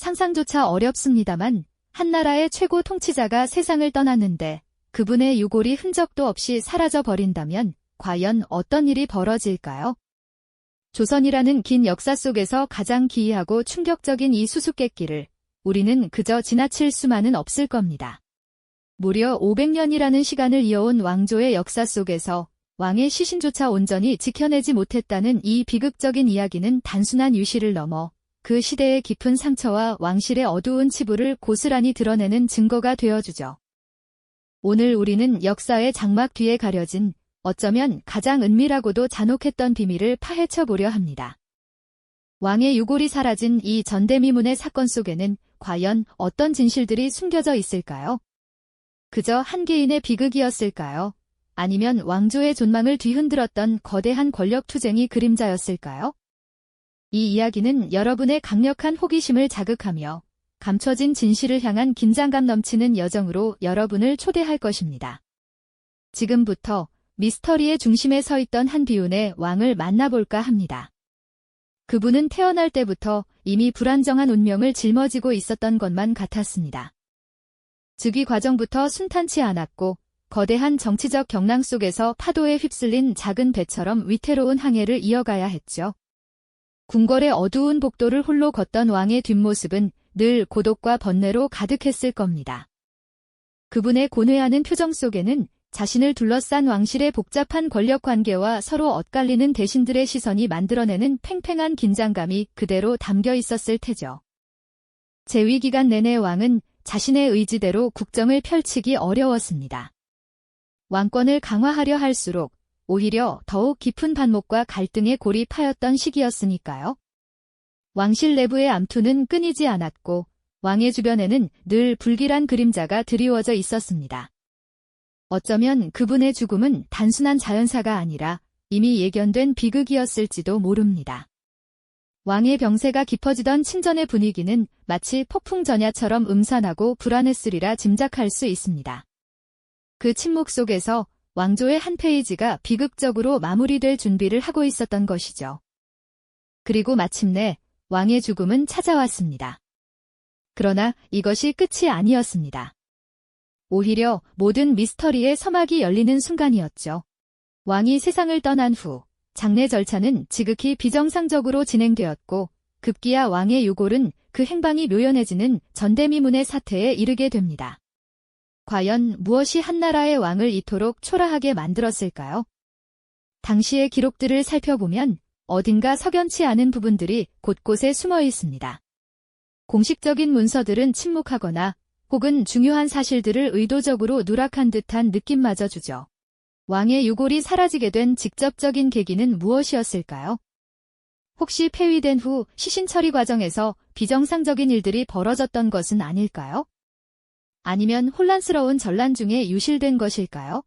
상상조차 어렵습니다만 한나라의 최고 통치자가 세상을 떠났는데 그분의 유골이 흔적도 없이 사라져 버린다면 과연 어떤 일이 벌어질까요? 조선이라는 긴 역사 속에서 가장 기이하고 충격적인 이 수수께끼를 우리는 그저 지나칠 수만은 없을 겁니다. 무려 500년이라는 시간을 이어온 왕조의 역사 속에서 왕의 시신조차 온전히 지켜내지 못했다는 이 비극적인 이야기는 단순한 유시를 넘어 그 시대의 깊은 상처와 왕실의 어두운 치부를 고스란히 드러내는 증거가 되어주죠. 오늘 우리는 역사의 장막 뒤에 가려진 어쩌면 가장 은밀하고도 잔혹했던 비밀을 파헤쳐 보려 합니다. 왕의 유골이 사라진 이 전대미문의 사건 속에는 과연 어떤 진실들이 숨겨져 있을까요? 그저 한 개인의 비극이었을까요? 아니면 왕조의 존망을 뒤흔들었던 거대한 권력 투쟁이 그림자였을까요? 이 이야기는 여러분의 강력한 호기심을 자극하며 감춰진 진실을 향한 긴장감 넘치는 여정으로 여러분을 초대할 것입니다. 지금부터 미스터리의 중심에 서 있던 한 비운의 왕을 만나볼까 합니다. 그분은 태어날 때부터 이미 불안정한 운명을 짊어지고 있었던 것만 같았습니다. 즉위 과정부터 순탄치 않았고 거대한 정치적 경랑 속에서 파도에 휩쓸린 작은 배처럼 위태로운 항해를 이어가야 했죠. 궁궐의 어두운 복도를 홀로 걷던 왕의 뒷모습은 늘 고독과 번뇌로 가득했을 겁니다. 그분의 고뇌하는 표정 속에는 자신을 둘러싼 왕실의 복잡한 권력 관계와 서로 엇갈리는 대신들의 시선이 만들어내는 팽팽한 긴장감이 그대로 담겨 있었을 테죠. 재위 기간 내내 왕은 자신의 의지대로 국정을 펼치기 어려웠습니다. 왕권을 강화하려 할수록 오히려 더욱 깊은 반목과 갈등에 고립하였던 시기였으니까요. 왕실 내부의 암투는 끊이지 않았고 왕의 주변에는 늘 불길한 그림자가 드리워져 있었습니다. 어쩌면 그분의 죽음은 단순한 자연사가 아니라 이미 예견된 비극이었을지도 모릅니다. 왕의 병세가 깊어지던 친전의 분위기는 마치 폭풍전야처럼 음산하고 불안했으리라 짐작할 수 있습니다. 그 침묵 속에서 왕조의 한 페이지가 비극적으로 마무리될 준비를 하고 있었던 것이죠. 그리고 마침내 왕의 죽음은 찾아왔습니다. 그러나 이것이 끝이 아니었습니다. 오히려 모든 미스터리의 서막이 열리는 순간이었죠. 왕이 세상을 떠난 후 장례 절차는 지극히 비정상적으로 진행되었고 급기야 왕의 유골은 그 행방이 묘연해지는 전대미문의 사태에 이르게 됩니다. 과연 무엇이 한나라의 왕을 이토록 초라하게 만들었을까요? 당시의 기록들을 살펴보면 어딘가 석연치 않은 부분들이 곳곳에 숨어 있습니다. 공식적인 문서들은 침묵하거나 혹은 중요한 사실들을 의도적으로 누락한 듯한 느낌마저 주죠. 왕의 유골이 사라지게 된 직접적인 계기는 무엇이었을까요? 혹시 폐위된 후 시신 처리 과정에서 비정상적인 일들이 벌어졌던 것은 아닐까요? 아니면 혼란스러운 전란 중에 유실된 것일까요?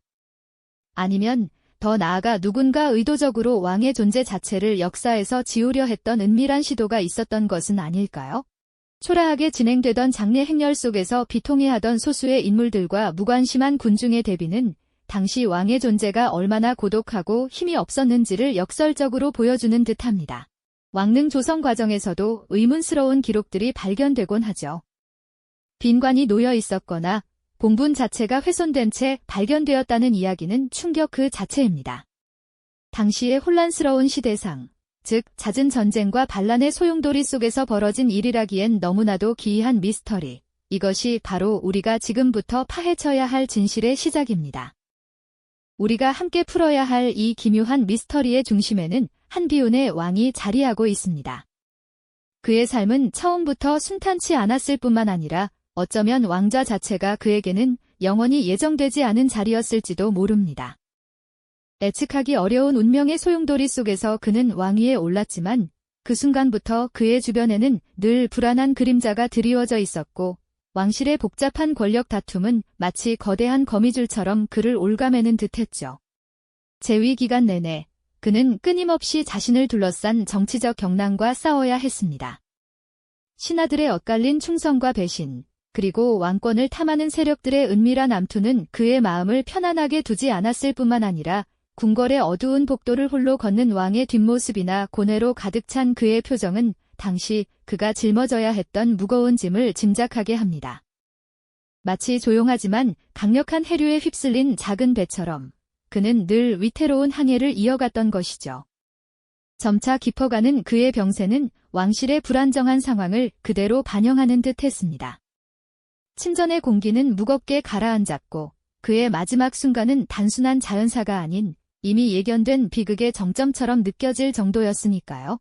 아니면 더 나아가 누군가 의도적으로 왕의 존재 자체를 역사에서 지우려 했던 은밀한 시도가 있었던 것은 아닐까요? 초라하게 진행되던 장례 행렬 속에서 비통해하던 소수의 인물들과 무관심한 군중의 대비는 당시 왕의 존재가 얼마나 고독하고 힘이 없었는지를 역설적으로 보여주는 듯합니다. 왕릉 조성 과정에서도 의문스러운 기록들이 발견되곤 하죠. 빈관이 놓여 있었거나 본분 자체가 훼손된 채 발견되었다는 이야기는 충격 그 자체입니다. 당시의 혼란스러운 시대상, 즉 잦은 전쟁과 반란의 소용돌이 속에서 벌어진 일이라기엔 너무나도 기이한 미스터리, 이것이 바로 우리가 지금부터 파헤쳐야 할 진실의 시작입니다. 우리가 함께 풀어야 할 이 기묘한 미스터리의 중심에는 한비운의 왕이 자리하고 있습니다. 그의 삶은 처음부터 순탄치 않았을 뿐만 아니라 어쩌면 왕좌 자체가 그에게는 영원히 예정되지 않은 자리였을지도 모릅니다. 예측하기 어려운 운명의 소용돌이 속에서 그는 왕위에 올랐지만 그 순간부터 그의 주변에는 늘 불안한 그림자가 드리워져 있었고 왕실의 복잡한 권력 다툼은 마치 거대한 거미줄처럼 그를 올가매는 듯했죠. 재위 기간 내내 그는 끊임없이 자신을 둘러싼 정치적 경랑과 싸워야 했습니다. 신하들의 엇갈린 충성과 배신, 그리고 왕권을 탐하는 세력들의 은밀한 암투는 그의 마음을 편안하게 두지 않았을 뿐만 아니라 궁궐의 어두운 복도를 홀로 걷는 왕의 뒷모습이나 고뇌로 가득 찬 그의 표정은 당시 그가 짊어져야 했던 무거운 짐을 짐작하게 합니다. 마치 조용하지만 강력한 해류에 휩쓸린 작은 배처럼 그는 늘 위태로운 항해를 이어갔던 것이죠. 점차 깊어가는 그의 병세는 왕실의 불안정한 상황을 그대로 반영하는 듯 했습니다. 침전의 공기는 무겁게 가라앉았고 그의 마지막 순간은 단순한 자연사가 아닌 이미 예견된 비극의 정점처럼 느껴질 정도였으니까요.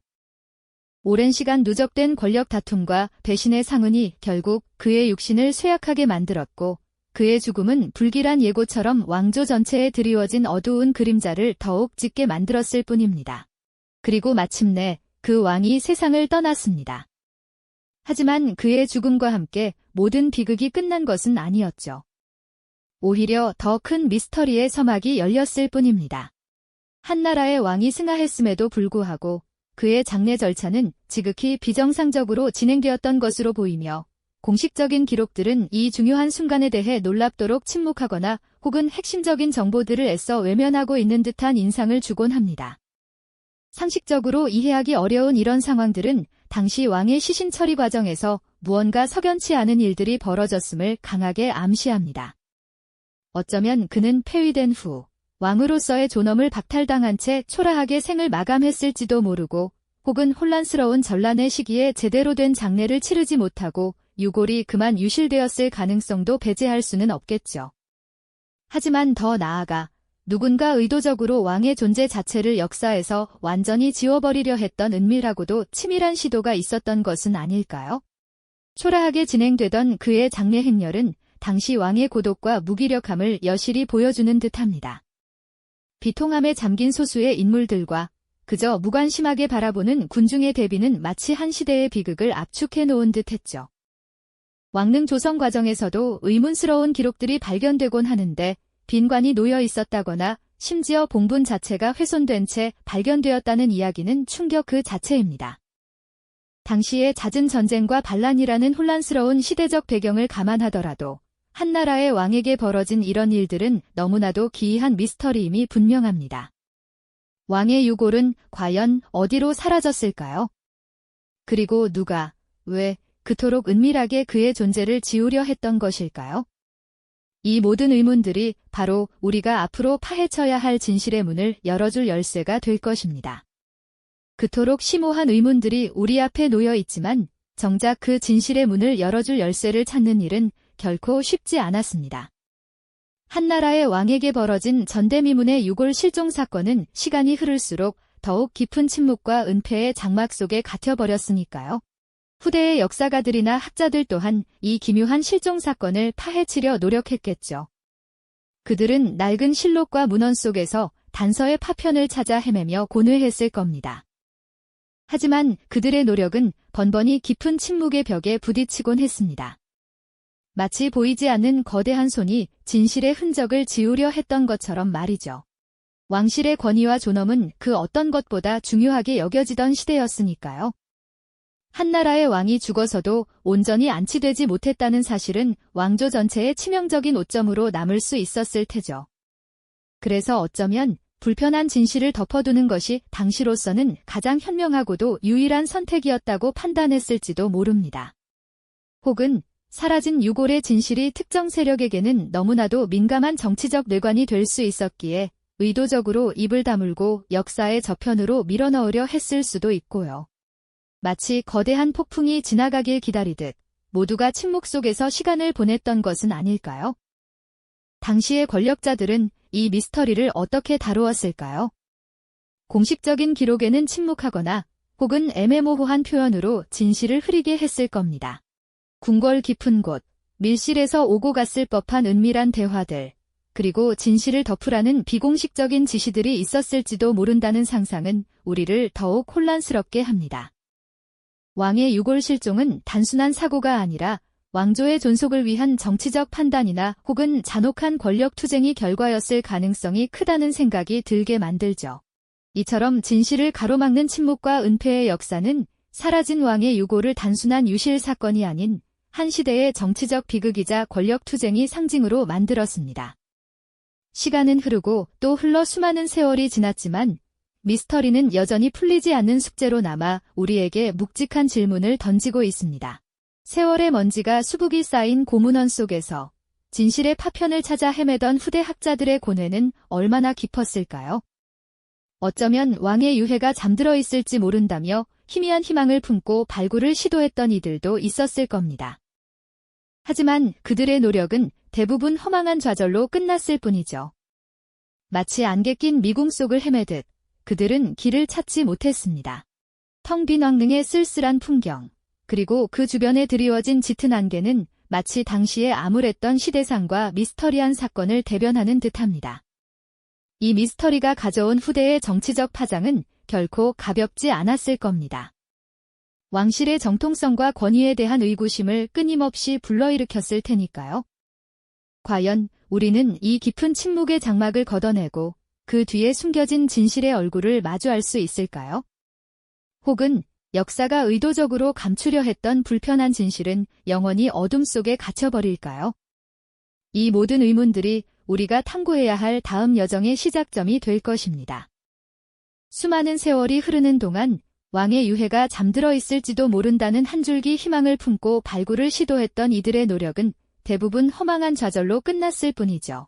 오랜 시간 누적된 권력 다툼과 배신의 상흔이 결국 그의 육신을 쇠약하게 만들었고 그의 죽음은 불길한 예고처럼 왕조 전체에 드리워진 어두운 그림자를 더욱 짙게 만들었을 뿐입니다. 그리고 마침내 그 왕이 세상을 떠났습니다. 하지만 그의 죽음과 함께 모든 비극이 끝난 것은 아니었죠. 오히려 더 큰 미스터리의 서막이 열렸을 뿐입니다. 한나라의 왕이 승하했음에도 불구하고 그의 장례 절차는 지극히 비정상적으로 진행되었던 것으로 보이며 공식적인 기록들은 이 중요한 순간에 대해 놀랍도록 침묵하거나 혹은 핵심적인 정보들을 애써 외면하고 있는 듯한 인상을 주곤 합니다. 상식적으로 이해하기 어려운 이런 상황들은 당시 왕의 시신 처리 과정에서 무언가 석연치 않은 일들이 벌어졌음을 강하게 암시합니다. 어쩌면 그는 폐위된 후 왕으로서의 존엄을 박탈당한 채 초라하게 생을 마감했을지도 모르고 혹은 혼란스러운 전란의 시기에 제대로 된 장례를 치르지 못하고 유골이 그만 유실되었을 가능성도 배제할 수는 없겠죠. 하지만 더 나아가 누군가 의도적으로 왕의 존재 자체를 역사에서 완전히 지워버리려 했던 은밀하고도 치밀한 시도가 있었던 것은 아닐까요? 초라하게 진행되던 그의 장례 행렬은 당시 왕의 고독과 무기력함을 여실히 보여주는 듯합니다. 비통함에 잠긴 소수의 인물들과 그저 무관심하게 바라보는 군중의 대비는 마치 한 시대의 비극을 압축해 놓은 듯했죠. 왕릉 조성 과정에서도 의문스러운 기록들이 발견되곤 하는데 빈관이 놓여 있었다거나 심지어 봉분 자체가 훼손된 채 발견되었다는 이야기는 충격 그 자체입니다. 당시의 잦은 전쟁과 반란이라는 혼란스러운 시대적 배경을 감안하더라도 한나라의 왕에게 벌어진 이런 일들은 너무나도 기이한 미스터리임이 분명합니다. 왕의 유골은 과연 어디로 사라졌을까요? 그리고 누가, 왜 그토록 은밀하게 그의 존재를 지우려 했던 것일까요? 이 모든 의문들이 바로 우리가 앞으로 파헤쳐야 할 진실의 문을 열어줄 열쇠가 될 것입니다. 그토록 심오한 의문들이 우리 앞에 놓여 있지만 정작 그 진실의 문을 열어줄 열쇠를 찾는 일은 결코 쉽지 않았습니다. 한나라의 왕에게 벌어진 전대미문의 유골 실종 사건은 시간이 흐를수록 더욱 깊은 침묵과 은폐의 장막 속에 갇혀버렸으니까요. 후대의 역사가들이나 학자들 또한 이 기묘한 실종 사건을 파헤치려 노력했겠죠. 그들은 낡은 실록과 문헌 속에서 단서의 파편을 찾아 헤매며 고뇌했을 겁니다. 하지만 그들의 노력은 번번이 깊은 침묵의 벽에 부딪히곤 했습니다. 마치 보이지 않는 거대한 손이 진실의 흔적을 지우려 했던 것처럼 말이죠. 왕실의 권위와 존엄은 그 어떤 것보다 중요하게 여겨지던 시대였으니까요. 한나라의 왕이 죽어서도 온전히 안치되지 못했다는 사실은 왕조 전체의 치명적인 오점으로 남을 수 있었을 테죠. 그래서 어쩌면 불편한 진실을 덮어두는 것이 당시로서는 가장 현명하고도 유일한 선택이었다고 판단했을지도 모릅니다. 혹은 사라진 유골의 진실이 특정 세력에게는 너무나도 민감한 정치적 뇌관이 될 수 있었기에 의도적으로 입을 다물고 역사의 저편으로 밀어넣으려 했을 수도 있고요. 마치 거대한 폭풍이 지나가길 기다리듯 모두가 침묵 속에서 시간을 보냈던 것은 아닐까요? 당시의 권력자들은 이 미스터리를 어떻게 다루었을까요? 공식적인 기록에는 침묵하거나 혹은 애매모호한 표현으로 진실을 흐리게 했을 겁니다. 궁궐 깊은 곳, 밀실에서 오고 갔을 법한 은밀한 대화들, 그리고 진실을 덮으라는 비공식적인 지시들이 있었을지도 모른다는 상상은 우리를 더욱 혼란스럽게 합니다. 왕의 유골 실종은 단순한 사고가 아니라 왕조의 존속을 위한 정치적 판단이나 혹은 잔혹한 권력 투쟁이 결과였을 가능성이 크다는 생각이 들게 만들죠. 이처럼 진실을 가로막는 침묵과 은폐의 역사는 사라진 왕의 유골을 단순한 유실 사건이 아닌 한 시대의 정치적 비극이자 권력 투쟁이 상징으로 만들었습니다. 시간은 흐르고 또 흘러 수많은 세월이 지났지만 미스터리는 여전히 풀리지 않는 숙제로 남아 우리에게 묵직한 질문을 던지고 있습니다. 세월의 먼지가 수북이 쌓인 고문원 속에서 진실의 파편을 찾아 헤매던 후대 학자들의 고뇌는 얼마나 깊었을까요? 어쩌면 왕의 유해가 잠들어 있을지 모른다며 희미한 희망을 품고 발굴을 시도했던 이들도 있었을 겁니다. 하지만 그들의 노력은 대부분 허망한 좌절로 끝났을 뿐이죠. 마치 안개 낀 미궁 속을 헤매듯 그들은 길을 찾지 못했습니다. 텅 빈 왕릉의 쓸쓸한 풍경, 그리고 그 주변에 드리워진 짙은 안개는 마치 당시에 암울했던 시대상과 미스터리한 사건을 대변하는 듯합니다. 이 미스터리가 가져온 후대의 정치적 파장은 결코 가볍지 않았을 겁니다. 왕실의 정통성과 권위에 대한 의구심을 끊임없이 불러일으켰을 테니까요. 과연 우리는 이 깊은 침묵의 장막을 걷어내고 그 뒤에 숨겨진 진실의 얼굴을 마주할 수 있을까요? 혹은 역사가 의도적으로 감추려 했던 불편한 진실은 영원히 어둠 속에 갇혀버릴까요? 이 모든 의문들이 우리가 탐구해야 할 다음 여정의 시작점이 될 것입니다. 수많은 세월이 흐르는 동안 왕의 유해가 잠들어 있을지도 모른다는 한 줄기 희망을 품고 발굴을 시도했던 이들의 노력은 대부분 허망한 좌절로 끝났을 뿐이죠.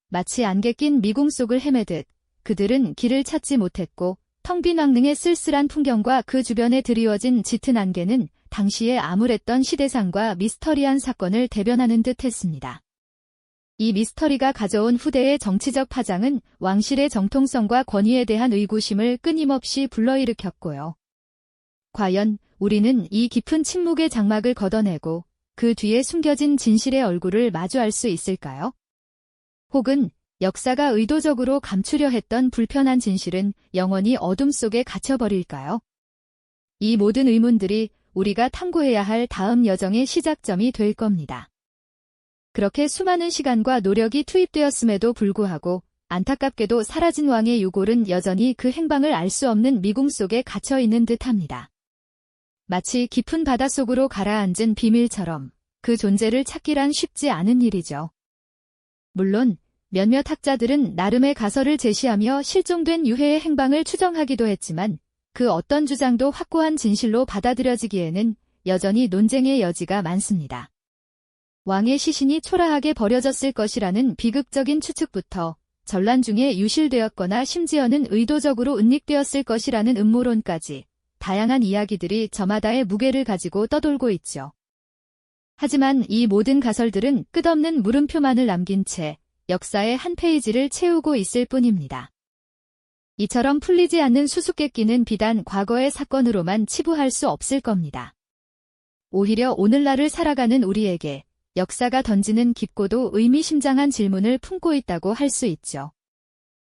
마치 안개 낀 미궁 속을 헤매듯 그들은 길을 찾지 못했고 텅 빈 왕릉의 쓸쓸한 풍경과 그 주변에 드리워진 짙은 안개는 당시에 암울했던 시대상과 미스터리한 사건을 대변하는 듯 했습니다. 이 미스터리가 가져온 후대의 정치적 파장은 왕실의 정통성과 권위에 대한 의구심을 끊임없이 불러일으켰고요. 과연 우리는 이 깊은 침묵의 장막을 걷어내고 그 뒤에 숨겨진 진실의 얼굴을 마주할 수 있을까요? 혹은 역사가 의도적으로 감추려 했던 불편한 진실은 영원히 어둠 속에 갇혀버릴까요? 이 모든 의문들이 우리가 탐구해야 할 다음 여정의 시작점이 될 겁니다. 그렇게 수많은 시간과 노력이 투입되었음에도 불구하고 안타깝게도 사라진 왕의 유골은 여전히 그 행방을 알 수 없는 미궁 속에 갇혀 있는 듯합니다. 마치 깊은 바닷속으로 가라앉은 비밀처럼 그 존재를 찾기란 쉽지 않은 일이죠. 물론 몇몇 학자들은 나름의 가설을 제시하며 실종된 유해의 행방을 추정하기도 했지만 그 어떤 주장도 확고한 진실로 받아들여지기에는 여전히 논쟁의 여지가 많습니다. 왕의 시신이 초라하게 버려졌을 것이라는 비극적인 추측부터 전란 중에 유실되었거나 심지어는 의도적으로 은닉되었을 것이라는 음모론까지 다양한 이야기들이 저마다의 무게를 가지고 떠돌고 있죠. 하지만 이 모든 가설들은 끝없는 물음표만을 남긴 채 역사의 한 페이지를 채우고 있을 뿐입니다. 이처럼 풀리지 않는 수수께끼는 비단 과거의 사건으로만 치부할 수 없을 겁니다. 오히려 오늘날을 살아가는 우리에게 역사가 던지는 깊고도 의미심장한 질문을 품고 있다고 할 수 있죠.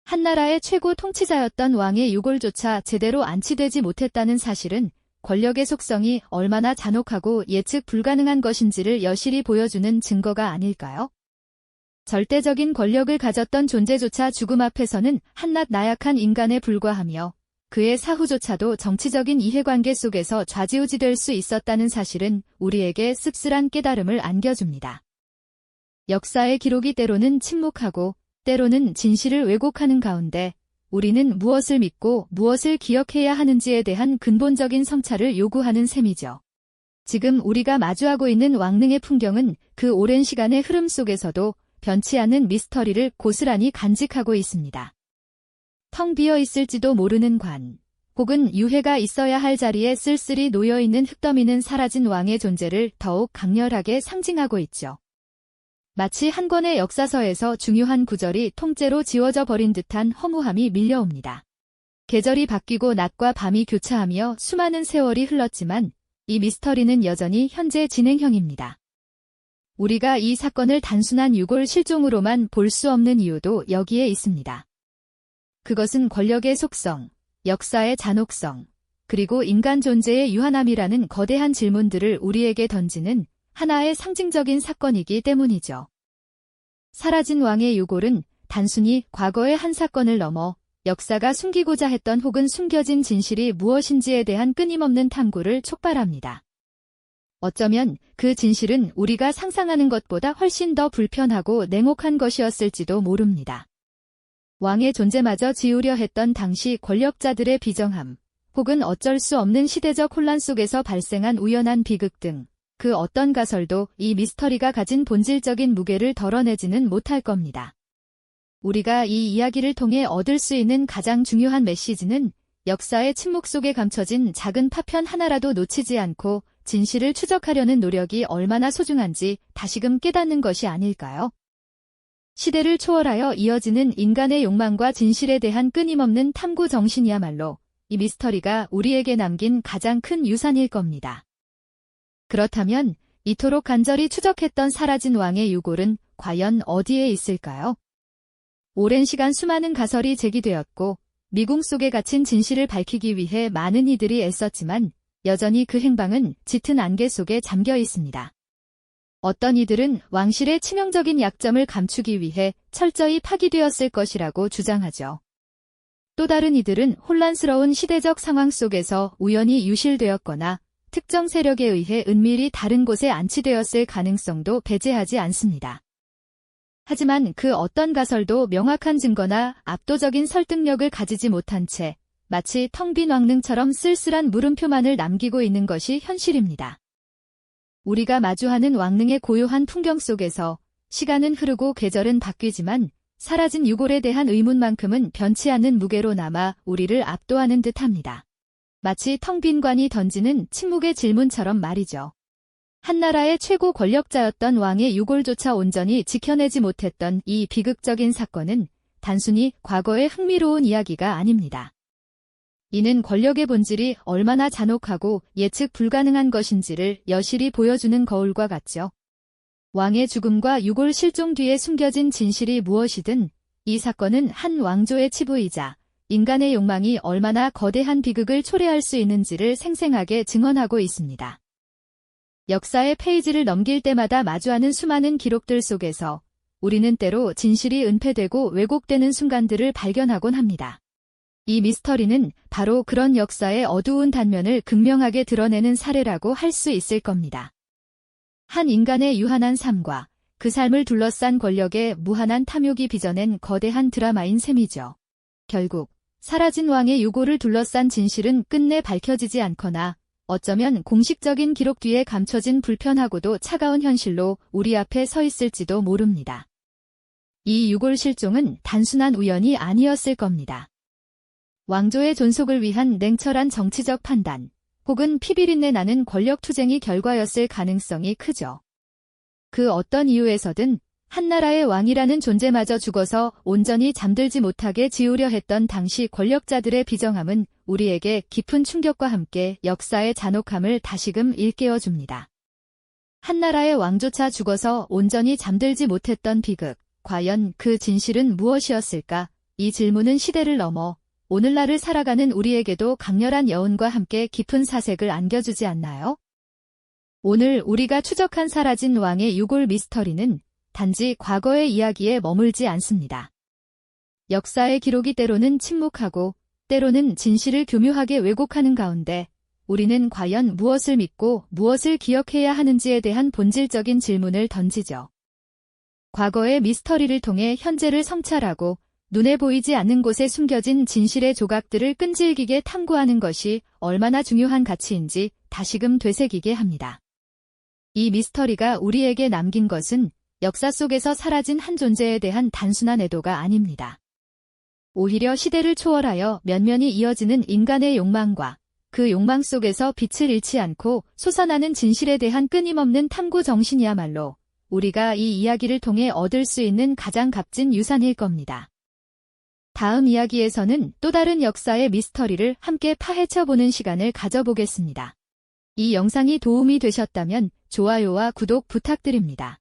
한나라의 최고 통치자였던 왕의 유골조차 제대로 안치되지 못했다는 사실은 권력의 속성이 얼마나 잔혹하고 예측 불가능한 것인지를 여실히 보여주는 증거가 아닐까요? 절대적인 권력을 가졌던 존재조차 죽음 앞에서는 한낱 나약한 인간에 불과하며 그의 사후조차도 정치적인 이해관계 속에서 좌지우지될 수 있었다는 사실은 우리에게 씁쓸한 깨달음을 안겨줍니다. 역사의 기록이 때로는 침묵하고 때로는 진실을 왜곡하는 가운데 우리는 무엇을 믿고 무엇을 기억해야 하는지에 대한 근본적인 성찰을 요구하는 셈이죠. 지금 우리가 마주하고 있는 왕릉의 풍경은 그 오랜 시간의 흐름 속에서도 변치 않는 미스터리를 고스란히 간직하고 있습니다. 텅 비어 있을지도 모르는 관, 혹은 유해가 있어야 할 자리에 쓸쓸히 놓여있는 흙더미는 사라진 왕의 존재를 더욱 강렬하게 상징하고 있죠. 마치 한 권의 역사서에서 중요한 구절이 통째로 지워져 버린 듯한 허무함이 밀려옵니다. 계절이 바뀌고 낮과 밤이 교차하며 수많은 세월이 흘렀지만 이 미스터리는 여전히 현재 진행형입니다. 우리가 이 사건을 단순한 유골 실종으로만 볼 수 없는 이유도 여기에 있습니다. 그것은 권력의 속성, 역사의 잔혹성, 그리고 인간 존재의 유한함이라는 거대한 질문들을 우리에게 던지는 하나의 상징적인 사건이기 때문이죠. 사라진 왕의 유골은 단순히 과거의 한 사건을 넘어 역사가 숨기고자 했던 혹은 숨겨진 진실이 무엇인지에 대한 끊임없는 탐구를 촉발합니다. 어쩌면 그 진실은 우리가 상상하는 것보다 훨씬 더 불편하고 냉혹한 것이었을지도 모릅니다. 왕의 존재마저 지우려 했던 당시 권력자들의 비정함, 혹은 어쩔 수 없는 시대적 혼란 속에서 발생한 우연한 비극 등 그 어떤 가설도 이 미스터리가 가진 본질적인 무게를 덜어내지는 못할 겁니다. 우리가 이 이야기를 통해 얻을 수 있는 가장 중요한 메시지는 역사의 침묵 속에 감춰진 작은 파편 하나라도 놓치지 않고 진실을 추적하려는 노력이 얼마나 소중한지 다시금 깨닫는 것이 아닐까요? 시대를 초월하여 이어지는 인간의 욕망과 진실에 대한 끊임없는 탐구 정신이야말로 이 미스터리가 우리에게 남긴 가장 큰 유산일 겁니다. 그렇다면 이토록 간절히 추적했던 사라진 왕의 유골은 과연 어디에 있을까요? 오랜 시간 수많은 가설이 제기되었고 미궁 속에 갇힌 진실을 밝히기 위해 많은 이들이 애썼지만 여전히 그 행방은 짙은 안개 속에 잠겨 있습니다. 어떤 이들은 왕실의 치명적인 약점을 감추기 위해 철저히 파기되었을 것이라고 주장하죠. 또 다른 이들은 혼란스러운 시대적 상황 속에서 우연히 유실되었거나 특정 세력에 의해 은밀히 다른 곳에 안치되었을 가능성도 배제하지 않습니다. 하지만 그 어떤 가설도 명확한 증거나 압도적인 설득력을 가지지 못한 채 마치 텅 빈 왕릉처럼 쓸쓸한 물음표만을 남기고 있는 것이 현실입니다. 우리가 마주하는 왕릉의 고요한 풍경 속에서 시간은 흐르고 계절은 바뀌지만 사라진 유골에 대한 의문만큼은 변치 않는 무게로 남아 우리를 압도하는 듯합니다. 마치 텅 빈 관이 던지는 침묵의 질문처럼 말이죠. 한나라의 최고 권력자였던 왕의 유골조차 온전히 지켜내지 못했던 이 비극적인 사건은 단순히 과거의 흥미로운 이야기가 아닙니다. 이는 권력의 본질이 얼마나 잔혹하고 예측 불가능한 것인지를 여실히 보여주는 거울과 같죠. 왕의 죽음과 유골 실종 뒤에 숨겨진 진실이 무엇이든 이 사건은 한 왕조의 치부이자 인간의 욕망이 얼마나 거대한 비극을 초래할 수 있는지를 생생하게 증언하고 있습니다. 역사의 페이지를 넘길 때마다 마주하는 수많은 기록들 속에서 우리는 때로 진실이 은폐되고 왜곡되는 순간들을 발견하곤 합니다. 이 미스터리는 바로 그런 역사의 어두운 단면을 극명하게 드러내는 사례라고 할 수 있을 겁니다. 한 인간의 유한한 삶과 그 삶을 둘러싼 권력의 무한한 탐욕이 빚어낸 거대한 드라마인 셈이죠. 결국 사라진 왕의 유골을 둘러싼 진실은 끝내 밝혀지지 않거나 어쩌면 공식적인 기록 뒤에 감춰진 불편하고도 차가운 현실로 우리 앞에 서 있을지도 모릅니다. 이 유골 실종은 단순한 우연이 아니었을 겁니다. 왕조의 존속을 위한 냉철한 정치적 판단, 혹은 피비린내 나는 권력 투쟁이 결과였을 가능성이 크죠. 그 어떤 이유에서든 한나라의 왕이라는 존재마저 죽어서 온전히 잠들지 못하게 지우려 했던 당시 권력자들의 비정함은 우리에게 깊은 충격과 함께 역사의 잔혹함을 다시금 일깨워줍니다. 한나라의 왕조차 죽어서 온전히 잠들지 못했던 비극, 과연 그 진실은 무엇이었을까? 이 질문은 시대를 넘어 오늘날을 살아가는 우리에게도 강렬한 여운과 함께 깊은 사색을 안겨주지 않나요? 오늘 우리가 추적한 사라진 왕의 유골 미스터리는 단지 과거의 이야기에 머물지 않습니다. 역사의 기록이 때로는 침묵하고 때로는 진실을 교묘하게 왜곡하는 가운데 우리는 과연 무엇을 믿고 무엇을 기억해야 하는지에 대한 본질적인 질문을 던지죠. 과거의 미스터리를 통해 현재를 성찰하고 눈에 보이지 않는 곳에 숨겨진 진실의 조각들을 끈질기게 탐구하는 것이 얼마나 중요한 가치인지 다시금 되새기게 합니다. 이 미스터리가 우리에게 남긴 것은 역사 속에서 사라진 한 존재에 대한 단순한 애도가 아닙니다. 오히려 시대를 초월하여 면면이 이어지는 인간의 욕망과 그 욕망 속에서 빛을 잃지 않고 솟아나는 진실에 대한 끊임없는 탐구 정신이야말로 우리가 이 이야기를 통해 얻을 수 있는 가장 값진 유산일 겁니다. 다음 이야기에서는 또 다른 역사의 미스터리를 함께 파헤쳐보는 시간을 가져보겠습니다. 이 영상이 도움이 되셨다면 좋아요와 구독 부탁드립니다.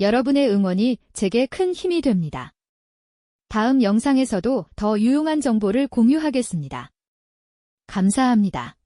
여러분의 응원이 제게 큰 힘이 됩니다. 다음 영상에서도 더 유용한 정보를 공유하겠습니다. 감사합니다.